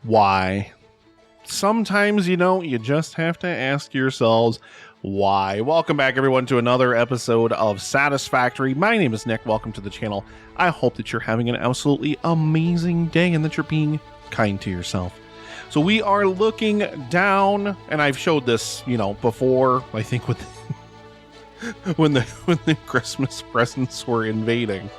Why? Sometimes, you just have to ask yourselves why. Welcome back, everyone, to another episode of Satisfactory. My name is Nick. Welcome to the channel. I hope that you're having an absolutely amazing day and that you're being kind to yourself. So we are looking down, and I've showed this, before, I think with when the Christmas presents were invading,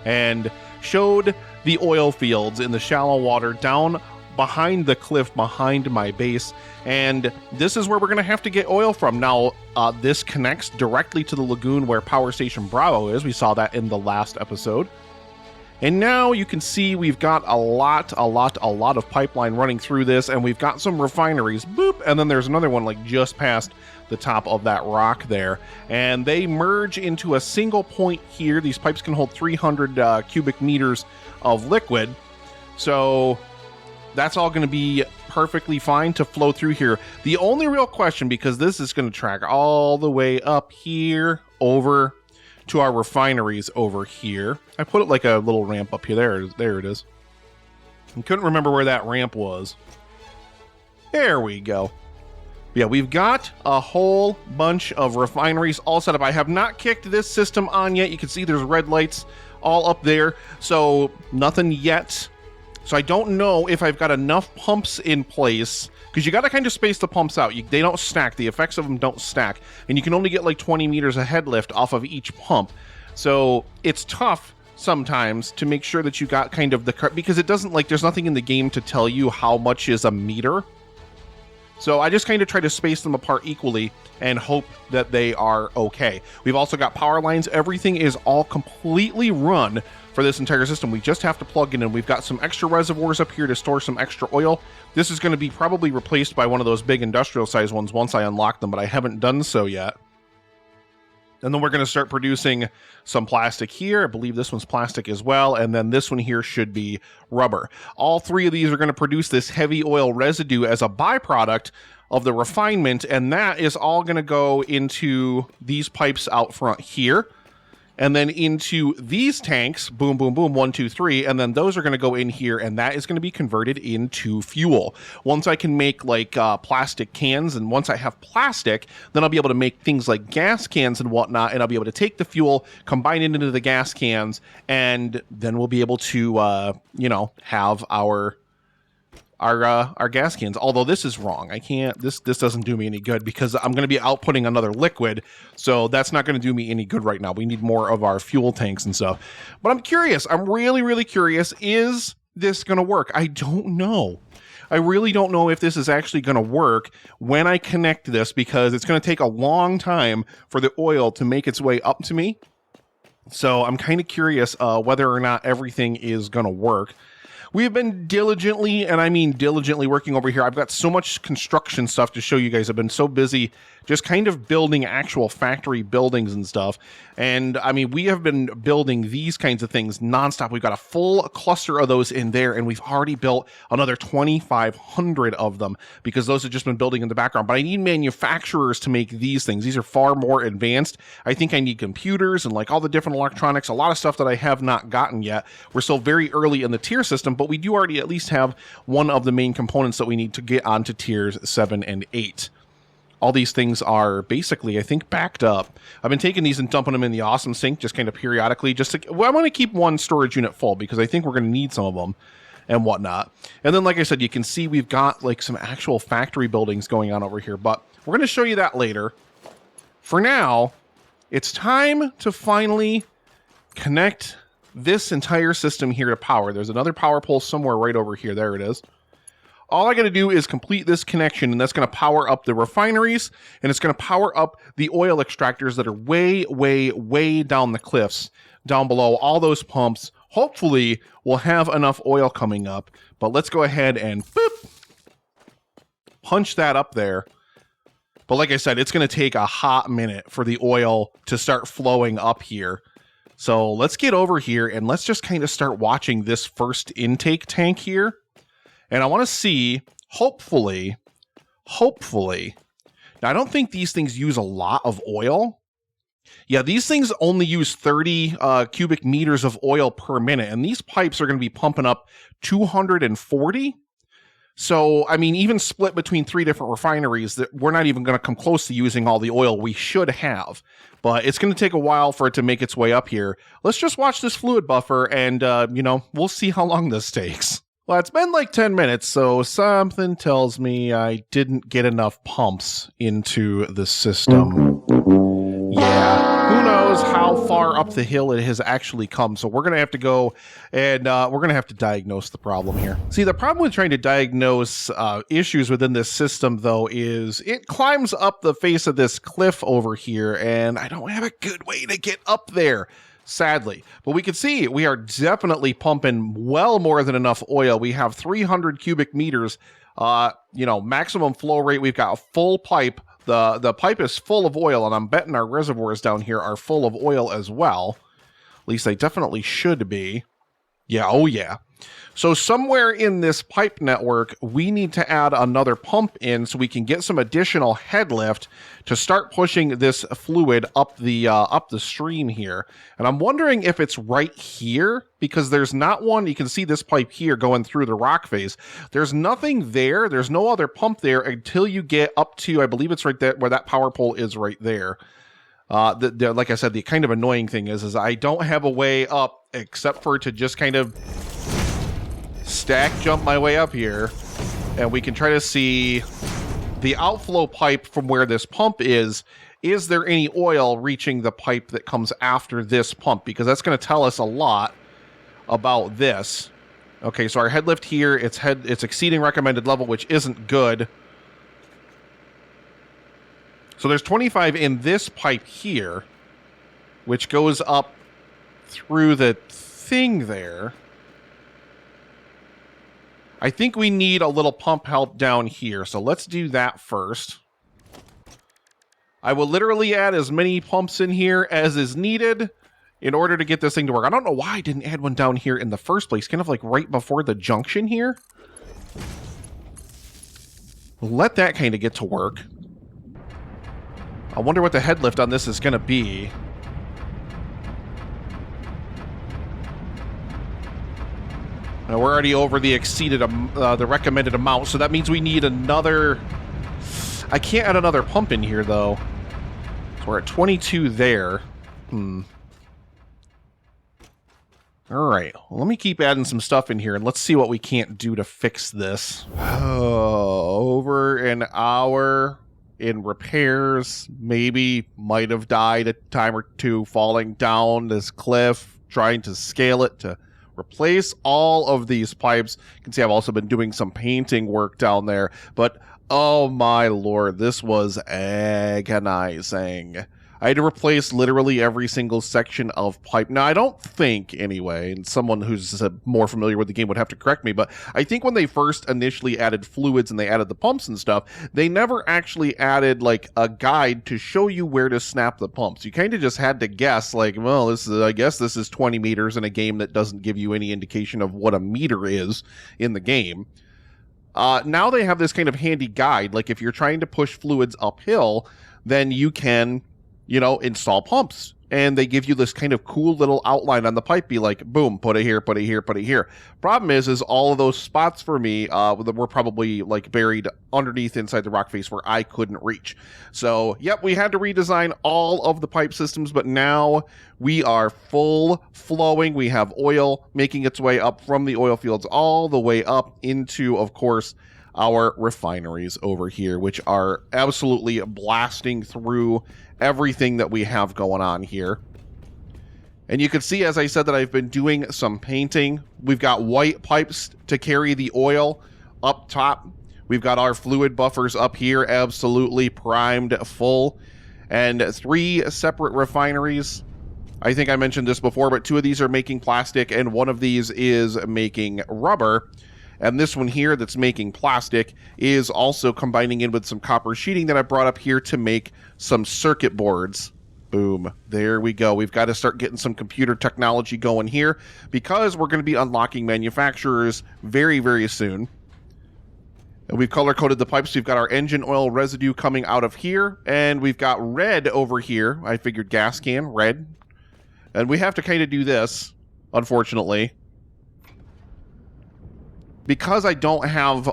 and showed the oil fields in the shallow water down behind the cliff behind my base, and this is where we're going to have to get oil from. Now, this connects directly to the lagoon where Power Station Bravo is. We saw that in the last episode. And now you can see we've got a lot of pipeline running through this, and we've got some refineries, boop, and then there's another one like just past the top of that rock there, and they merge into a single point here. These pipes can hold 300 cubic meters of liquid, so that's all going to be perfectly fine to flow through here. The only real question, because this is going to track all the way up here over to our refineries over here. I put it like a little ramp up here. There it is. I couldn't remember where that ramp was. There we go. Yeah, we've got a whole bunch of refineries all set up. I have not kicked this system on yet. You can see there's red lights all up there. So nothing yet. So I don't know if I've got enough pumps in place, because you got to kind of space the pumps out. They don't stack. The effects of them don't stack. And you can only get like 20 meters of head lift off of each pump. So it's tough sometimes to make sure that you got kind of the, because it doesn't, like, there's nothing in the game to tell you how much is a meter. So I just kind of try to space them apart equally and hope that they are okay. We've also got power lines. Everything is all completely run for this entire system. We just have to plug in, and we've got some extra reservoirs up here to store some extra oil. This is going to be probably replaced by one of those big industrial size ones once I unlock them, but I haven't done so yet. And then we're going to start producing some plastic here. I believe this one's plastic as well. And then this one here should be rubber. All three of these are going to produce this heavy oil residue as a byproduct of the refinement. And that is all going to go into these pipes out front here. And then into these tanks, boom, boom, boom, 1, 2, 3, and then those are going to go in here, and that is going to be converted into fuel. Once I can make like plastic cans, and once I have plastic, then I'll be able to make things like gas cans and whatnot, and I'll be able to take the fuel, combine it into the gas cans, and then we'll be able to, have our gas cans. Although this is wrong. I can't, this doesn't do me any good, because I'm going to be outputting another liquid. So that's not going to do me any good right now. We need more of our fuel tanks and stuff. But I'm curious. I'm really, really curious. Is this going to work? I don't know. I really don't know if this is actually going to work when I connect this, because it's going to take a long time for the oil to make its way up to me. So I'm kind of curious whether or not everything is going to work. We've been diligently, and I mean diligently, working over here. I've got so much construction stuff to show you guys. I've been so busy just kind of building actual factory buildings and stuff. And I mean, we have been building these kinds of things nonstop. We've got a full cluster of those in there, and we've already built another 2,500 of them, because those have just been building in the background. But I need manufacturers to make these things. These are far more advanced. I think I need computers and like all the different electronics, a lot of stuff that I have not gotten yet. We're still very early in the tier system, but we do already at least have one of the main components that we need to get onto tiers 7 and 8. All these things are basically, I think, backed up. I've been taking these and dumping them in the awesome sink just kind of periodically. I want to keep one storage unit full, because I think we're going to need some of them and whatnot. And then, like I said, you can see we've got like some actual factory buildings going on over here, but we're going to show you that later. For now, it's time to finally connect this entire system here to power. There's another power pole somewhere right over here. There it is. All I got to do is complete this connection, and that's going to power up the refineries, and it's going to power up the oil extractors that are way, way, way down the cliffs, down below. All those pumps, hopefully, will have enough oil coming up. But let's go ahead and boop, punch that up there. But like I said, it's going to take a hot minute for the oil to start flowing up here. So let's get over here, and let's just kind of start watching this first intake tank here. And I want to see, hopefully, now I don't think these things use a lot of oil. Yeah, these things only use 30 cubic meters of oil per minute, and these pipes are going to be pumping up 240. So, I mean, even split between 3 different refineries, that we're not even going to come close to using all the oil we should have. But it's going to take a while for it to make its way up here. Let's just watch this fluid buffer and, we'll see how long this takes. Well, it's been like 10 minutes, so something tells me I didn't get enough pumps into the system. Yeah, who knows how far up the hill it has actually come. So we're going to have to go and we're going to have to diagnose the problem here. See, the problem with trying to diagnose issues within this system, though, is it climbs up the face of this cliff over here, and I don't have a good way to get up there, sadly. But we can see we are definitely pumping well more than enough oil. We have 300 cubic meters, maximum flow rate. We've got a full pipe. The pipe is full of oil, and I'm betting our reservoirs down here are full of oil as well. At least they definitely should be. Yeah, oh yeah. So somewhere in this pipe network, we need to add another pump in so we can get some additional head lift to start pushing this fluid up the stream here. And I'm wondering if it's right here, because there's not one. You can see this pipe here going through the rock face. There's nothing there. There's no other pump there until you get up to, I believe it's right there where that power pole is right there. Like I said, the kind of annoying thing is I don't have a way up except for to just kind of stack jump my way up here, and we can try to see the outflow pipe from where this pump is. Is there any oil reaching the pipe that comes after this pump? Because that's going to tell us a lot about this. Okay, so our head lift here, it's exceeding recommended level, which isn't good. So there's 25 in this pipe here, which goes up through the thing there. I think we need a little pump help down here, so let's do that first. I will literally add as many pumps in here as is needed in order to get this thing to work. I don't know why I didn't add one down here in the first place, kind of like right before the junction here. We'll let that kind of get to work. I wonder what the head lift on this is going to be. Now we're already over the the recommended amount, so that means we need another... I can't add another pump in here, though. So we're at 22 there. All right, well, let me keep adding some stuff in here, and let's see what we can't do to fix this. Over an hour in repairs. Maybe might have died a time or two falling down this cliff, trying to scale it to replace all of these pipes. You can see I've also been doing some painting work down there, but oh my lord, this was agonizing. I had to replace literally every single section of pipe. Now, I don't think, anyway, and someone who's more familiar with the game would have to correct me, but I think when they first initially added fluids and they added the pumps and stuff, they never actually added, like, a guide to show you where to snap the pumps. You kind of just had to guess, like, well, I guess this is 20 meters in a game that doesn't give you any indication of what a meter is in the game. Now they have this kind of handy guide, like if you're trying to push fluids uphill, then you can... install pumps. And they give you this kind of cool little outline on the pipe, be like, boom, put it here, put it here, put it here. Problem is all of those spots for me were probably like buried underneath inside the rock face where I couldn't reach. So, yep, we had to redesign all of the pipe systems, but now we are full flowing. We have oil making its way up from the oil fields all the way up into, of course, our refineries over here, which are absolutely blasting through everything that we have going on here. And you can see, as I said, that I've been doing some painting. We've got white pipes to carry the oil up top. We've got our fluid buffers up here, absolutely primed full. And 3 separate refineries. I think I mentioned this before, but 2 of these are making plastic, and 1 of these is making rubber. And this one here that's making plastic is also combining in with some copper sheeting that I brought up here to make some circuit boards. Boom. There we go. We've got to start getting some computer technology going here because we're going to be unlocking manufacturers very, very soon. And we've color-coded the pipes. We've got our engine oil residue coming out of here, and we've got red over here. I figured gas can, red. And we have to kind of do this, unfortunately. because I don't have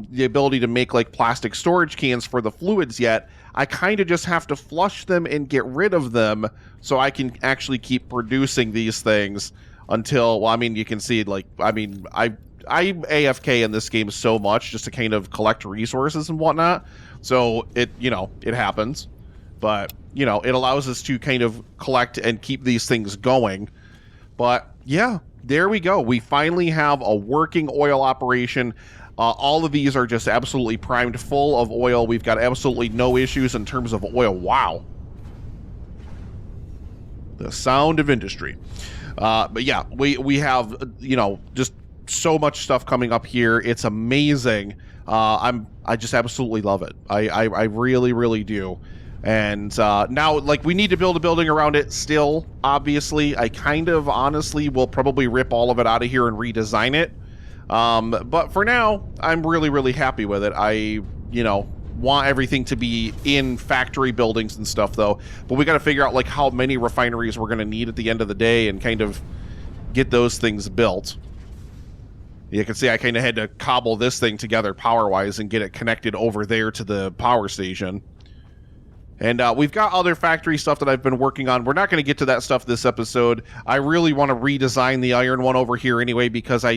the ability to make like plastic storage cans for the fluids yet, I kind of just have to flush them and get rid of them so I can actually keep producing these things until, well, I mean, you can see, like, I mean, I AFK in this game so much just to kind of collect resources and whatnot. So it, you know, it happens. But, you know, it allows us to kind of collect and keep these things going. But yeah, there we go. We finally have a working oil operation. All of these are just absolutely primed full of oil. We've got absolutely no issues in terms of oil. Wow. The sound of industry. But yeah, we have, you know, just so much stuff coming up here. It's amazing. I just absolutely love it. I really, really do. And now, like, we need to build a building around it still, obviously. I kind of, honestly, will probably rip all of it out of here and redesign it. But for now, I'm really, really happy with it. I, you know, want everything to be in factory buildings and stuff, though. But we got to figure out, like, how many refineries we're going to need at the end of the day and kind of get those things built. You can see I kind of had to cobble this thing together power-wise and get it connected over there to the power station. And we've got other factory stuff that I've been working on. We're not going to get to that stuff this episode. I really want to redesign the iron one over here anyway because I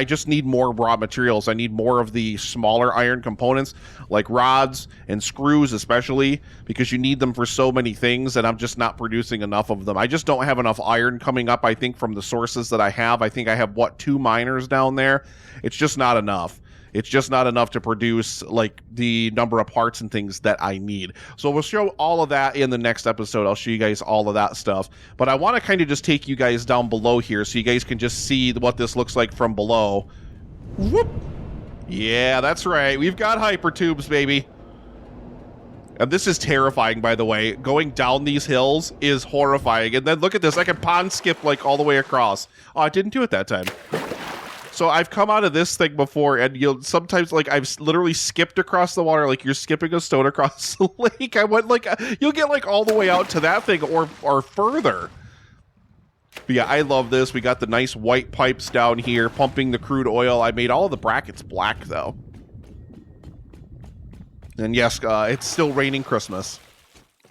just need more raw materials. I need more of the smaller iron components like rods and screws especially because you need them for so many things and I'm just not producing enough of them. I just don't have enough iron coming up, I think, from the sources that I have. I think I have, what, 2 miners down there? It's just not enough. It's just not enough to produce, like, the number of parts and things that I need. So we'll show all of that in the next episode. I'll show you guys all of that stuff. But I want to kind of just take you guys down below here so you guys can just see what this looks like from below. Whoop! Yeah, that's right. We've got hypertubes, baby. And this is terrifying, by the way. Going down these hills is horrifying. And then look at this. I can pond skip, like, all the way across. Oh, I didn't do it that time. So I've come out of this thing before, and you'll sometimes, like, I've literally skipped across the water, like you're skipping a stone across the lake. I went, like, you'll get, like, all the way out to that thing or further. But yeah, I love this. We got the nice white pipes down here, pumping the crude oil. I made all of the brackets black, though. And yes, it's still raining Christmas.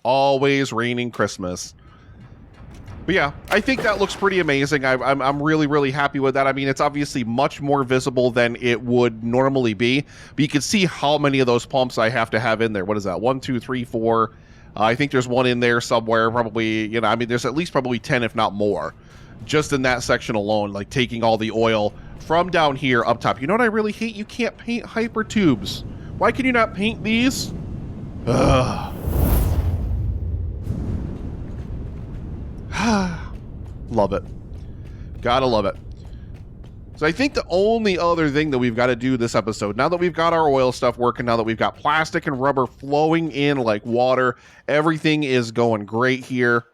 Always raining Christmas. But yeah, I think that looks pretty amazing. I'm really, really happy with that. I mean, it's obviously much more visible than it would normally be, but you can see how many of those pumps I have to have in there. What is that? 1, 2, 3, 4. I think there's one in there somewhere. Probably, you know, I mean, there's at least probably 10, if not more, just in that section alone, like taking all the oil from down here up top. You know what I really hate? You can't paint hypertubes. Why can you not paint these? Ugh. Love it. Gotta love it. So I think the only other thing that we've got to do this episode, now that we've got our oil stuff working, now that we've got plastic and rubber flowing in like water, everything is going great here.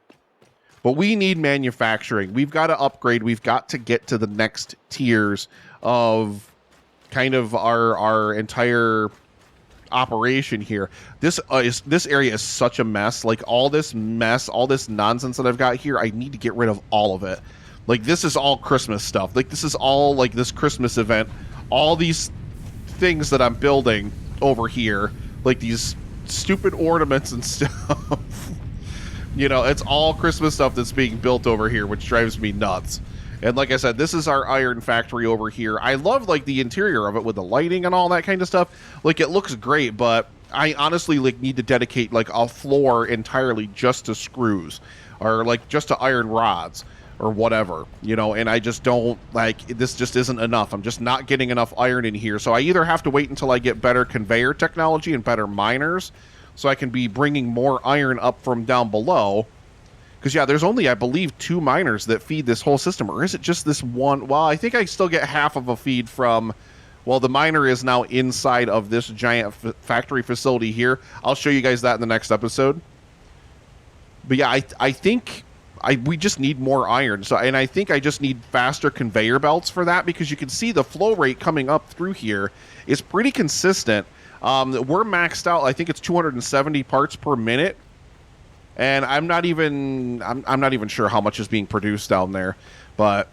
But we need manufacturing. We've got to upgrade. We've got to get to the next tiers of kind of our entire operation here. This area is such a mess. Like, all this mess, all this nonsense that I've got here, I need to get rid of all of it. Like, this is all Christmas stuff. Like, this is all like this Christmas event. All these things that I'm building over here, like these stupid ornaments and stuff. You know, it's all Christmas stuff that's being built over here, which drives me nuts. And like I said, this is our iron factory over here. I love, like, the interior of it with the lighting and all that kind of stuff. Like, it looks great, but I honestly, like, need to dedicate, like, a floor entirely just to screws or, like, just to iron rods or whatever, you know, and I just don't, like, this just isn't enough. I'm just not getting enough iron in here. So I either have to wait until I get better conveyor technology and better miners so I can be bringing more iron up from down below. Because, yeah, there's only, I believe, 2 miners that feed this whole system. Or is it just this one? Well, I think I still get half of a feed from... Well, the miner is now inside of this giant factory facility here. I'll show you guys that in the next episode. But, yeah, I think we just need more iron. And I think I just need faster conveyor belts for that. Because you can see the flow rate coming up through here is pretty consistent. We're maxed out. I think it's 270 parts per minute. And I'm not even sure how much is being produced down there, but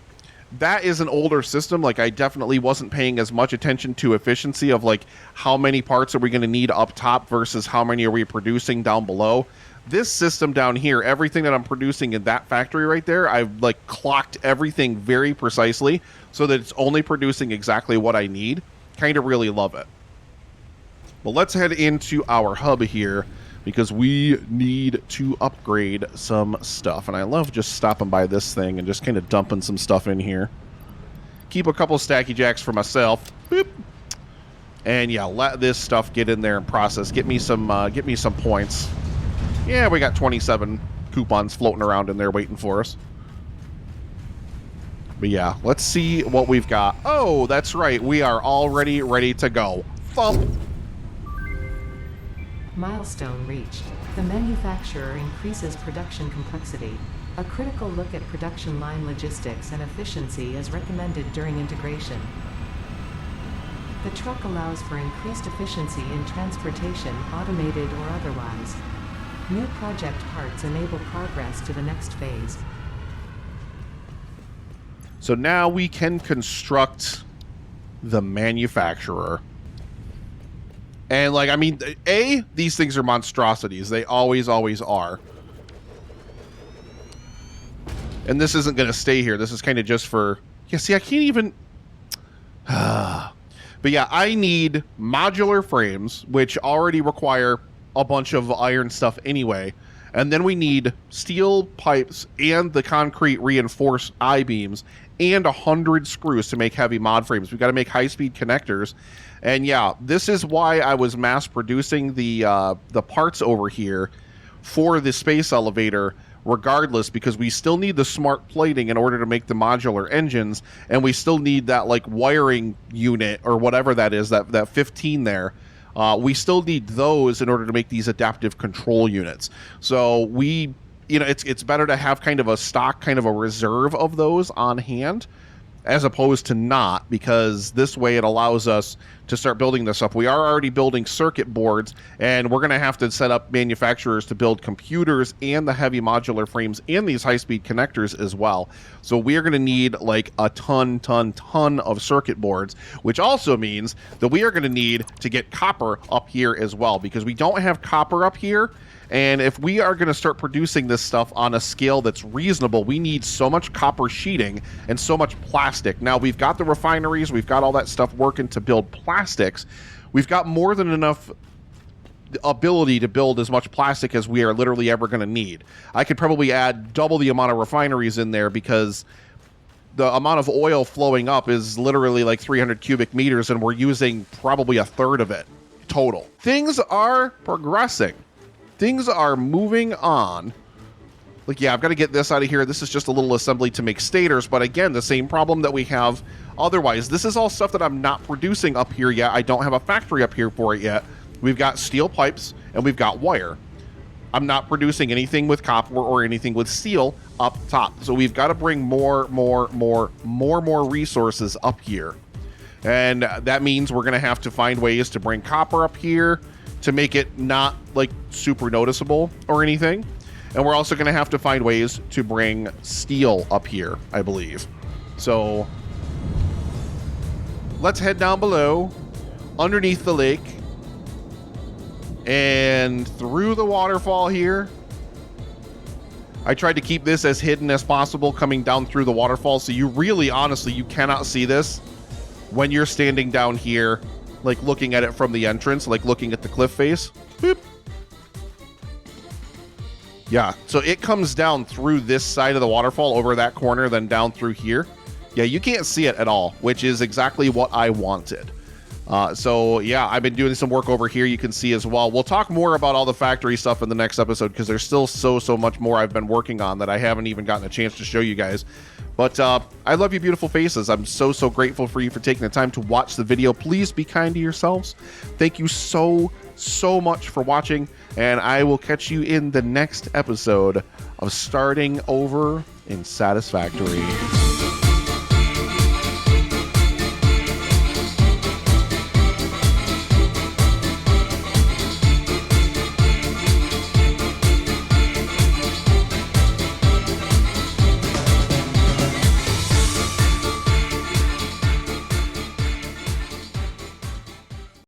that is an older system. Like, I definitely wasn't paying as much attention to efficiency of like how many parts are we going to need up top versus how many are we producing down below. This system down here, everything that I'm producing in that factory right there, I've like clocked everything very precisely so that it's only producing exactly what I need. Kind of really love it. Well, let's head into our hub here because we need to upgrade some stuff. And I love just stopping by this thing and just kind of dumping some stuff in here. Keep a couple stacky jacks for myself. Boop. And yeah, let this stuff get in there and process. Get me some points. Yeah, we got 27 coupons floating around in there waiting for us. But yeah, let's see what we've got. Oh, that's right. We are already ready to go. Thump. Milestone reached. The manufacturer increases production complexity. A critical look at production line logistics and efficiency is recommended during integration. The truck allows for increased efficiency in transportation, automated or otherwise. New project parts enable progress to the next phase. So now we can construct the manufacturer. And like, I mean, these things are monstrosities. They always are. And this isn't going to stay here. This is kind of just for... Yeah, see, I can't even... But yeah, I need modular frames, which already require a bunch of iron stuff anyway. And then we need steel pipes and the concrete reinforced I-beams and 100 screws to make heavy mod frames. We've got to make high-speed connectors. And yeah, this is why I was mass producing the parts over here for the space elevator regardless, because we still need the smart plating in order to make the modular engines, and we still need that like wiring unit or whatever that is, that 15 there. We still need those in order to make these adaptive control units. So we, you know, it's better to have kind of a stock, kind of a reserve of those on hand as opposed to not, because this way it allows us to start building this up. We are already building circuit boards, and we're going to have to set up manufacturers to build computers and the heavy modular frames and these high-speed connectors as well. So we are going to need like a ton of circuit boards, which also means that we are going to need to get copper up here as well, because we don't have copper up here. And if we are going to start producing this stuff on a scale that's reasonable, we need so much copper sheeting and so much plastic. Now, we've got the refineries, we've got all that stuff working to build plastics. We've got more than enough ability to build as much plastic as we are literally ever going to need. I could probably add double the amount of refineries in there, because the amount of oil flowing up is literally like 300 cubic meters, and we're using probably a third of it total. Things are progressing. Things are moving on. Like, yeah, I've got to get this out of here. This is just a little assembly to make stators, but again, the same problem that we have otherwise. This is all stuff that I'm not producing up here yet. I don't have a factory up here for it yet. We've got steel pipes and we've got wire. I'm not producing anything with copper or anything with steel up top. So we've got to bring more resources up here. And that means we're going to have to find ways to bring copper up here to make it not like super noticeable or anything. And we're also going to have to find ways to bring steel up here, I believe. So let's head down below, underneath the lake, and through the waterfall here. I tried to keep this as hidden as possible coming down through the waterfall, so you really, honestly, you cannot see this when you're standing down here, like looking at it from the entrance, like looking at the cliff face. Boop. Yeah, so it comes down through this side of the waterfall over that corner, then down through here. Yeah, you can't see it at all, which is exactly what I wanted. So yeah, I've been doing some work over here, you can see as well. We'll talk more about all the factory stuff in the next episode, because there's still so much more I've been working on that I haven't even gotten a chance to show you guys. But I love you beautiful faces. I'm so grateful for you for taking the time to watch the video. Please be kind to yourselves. Thank you so much for watching, and I will catch you in the next episode of Starting Over in Satisfactory.